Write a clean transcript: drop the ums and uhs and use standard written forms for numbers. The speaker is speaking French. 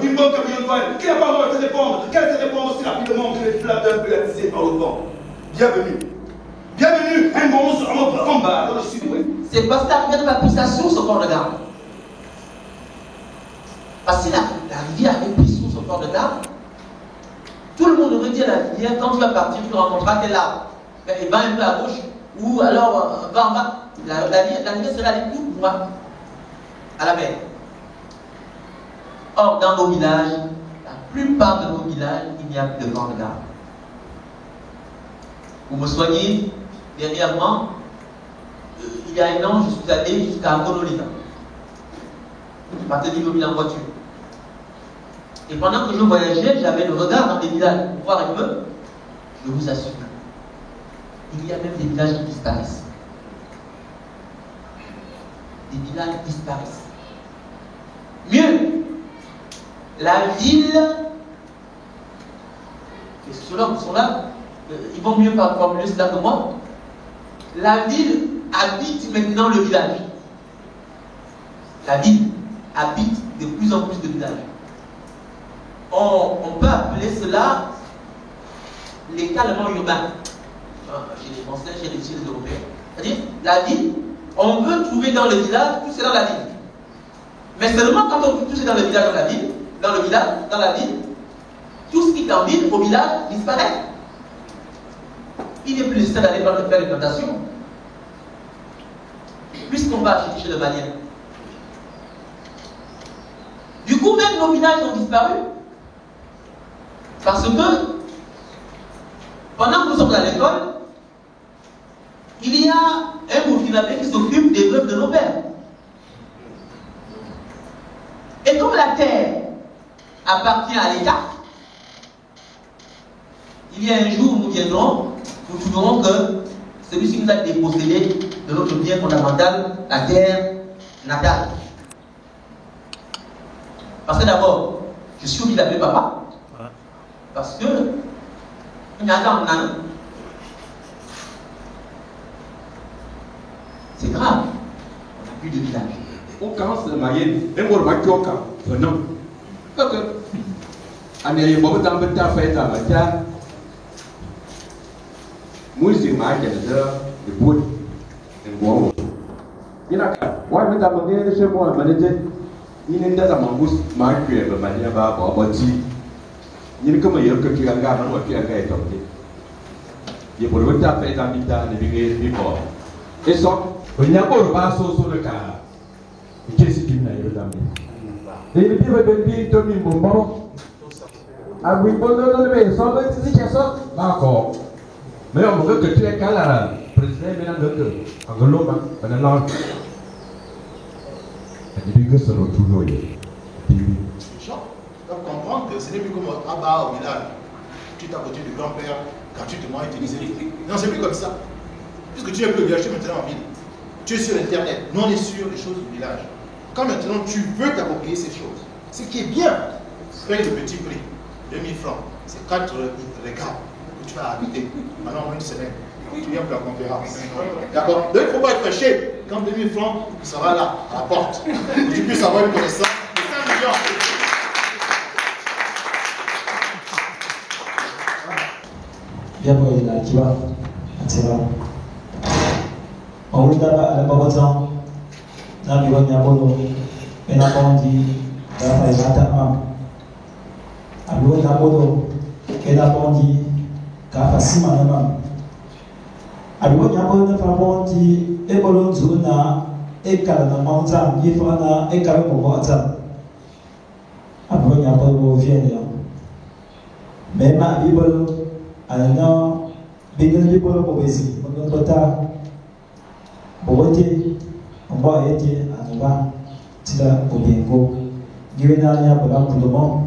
du mot comme il doit. Qui n'a pas le droit de se répondre? Qu'elle se répond aussi rapidement que les flatteurs peuvent attiser par le vent. Bienvenue. Bienvenue, un monstre en bas dans le sud-ouest. C'est parce que la rivière n'a pas pris sa source au port de Garde. Parce que la rivière avait pris source au port de Garde, tout le monde aurait dit à la rivière, quand tu vas partir, tu rencontreras tel arbre. Il va un peu à gauche, ou alors va en bas. La rivière sera allée tout droit à la mer. Or, dans nos villages, la plupart de nos villages, il n'y a plus de port de Garde. Vous me soignez, dernièrement, il y a un an, je suis allé jusqu'à Honolulu. Je partais du mobile en voiture. Et pendant que je voyageais, j'avais le regard dans les villages pour voir un peu. Je vous assure, il y a même des villages qui disparaissent. Des villages disparaissent. Mieux, la ville, et ceux-là qui sont là, ils vont mieux formuler cela que moi. La ville habite maintenant le village. La ville habite de plus en plus de villages. On peut appeler cela l'étalement urbain. Chez les Français, chez les Européens. C'est-à-dire, la ville, on veut trouver dans le village, tout c'est dans la ville. Mais seulement quand on trouve tout c'est dans le village, dans la ville, dans la ville, tout ce qui est en ville, au village, disparaît. Il n'est plus nécessaire d'aller faire des plantations. Puisqu'on va acheter chez le Malien. Du coup, même nos villages ont disparu. Parce que, pendant que nous sommes à l'école, il y a un Burkinabé qui s'occupe des veuves de nos pères. Et comme la terre appartient à l'État, il y a un jour où nous viendrons, nous trouverons que celui-ci nous a dépossédé de notre bien fondamental, la terre natale. Parce que d'abord, je suis obligé d'appeler papa. Parce que il y a un an. C'est grave. On n'a plus de village. On commence le maïen, et on va tout cas. Non. Ok. On est bon dans le temps fait à la terre. Moi, c'est ma gueule de bout. Et bon. Il y a qu'à. Ouais, mais d'abord, il y a chez moi, il y a des amambous, ma gueule, le manière va bâtir. Il y a comme il y a que tu as gardé, tu as gardé. Il y a pour le temps fait à l'État, les billets, et ça, il y a pas sur le cas. Qu'est-ce qu'il y a eu dans les petits bébés, Tommy Bombon. Ah oui, bon, non, mais ça va être si ça. D'accord. Mais on veut que tu es calme, président, maintenant, en Goloma, en allant. Et puis que ça va toujours y comprendre que ce n'est plus comme à bas au village. Tu es à côté du grand-père, gratuitement utilisé. Non, c'est plus comme ça. Puisque tu n'es plus au village, tu es maintenant en ville. Tu es sur Internet. Nous, on est sur les choses du village. Quand maintenant tu veux t'approprier ces choses, ce qui est bien, paye le petit prix, 2000 francs. C'est 4 regards que tu vas habiter pendant une semaine. Tu viens pour la conférence. D'accord? Donc il ne faut pas être fâché. Quand 2000 francs, ça va là, à la porte. Que tu puisses avoir une connaissance de 5 millions. Bien pour la kiba, atira. On vous a la babotan, n'a pas de nyabolo, mais n'a pas dit, n'a pas de matama. Abou nyabolo, et n'a pas dit, n'a pas si manama. Abou nyabolo n'a pas dit, et bolo zuna, et kalana manta, yifana, et kalamo mota. Abou nyabolo vient. Mais ma bibolo, alors, bien pour le mauvais, on ne peut pas voter, on va aider à nous voir, tu l'as au bien go. Dieu n'a rien pour l'emploi,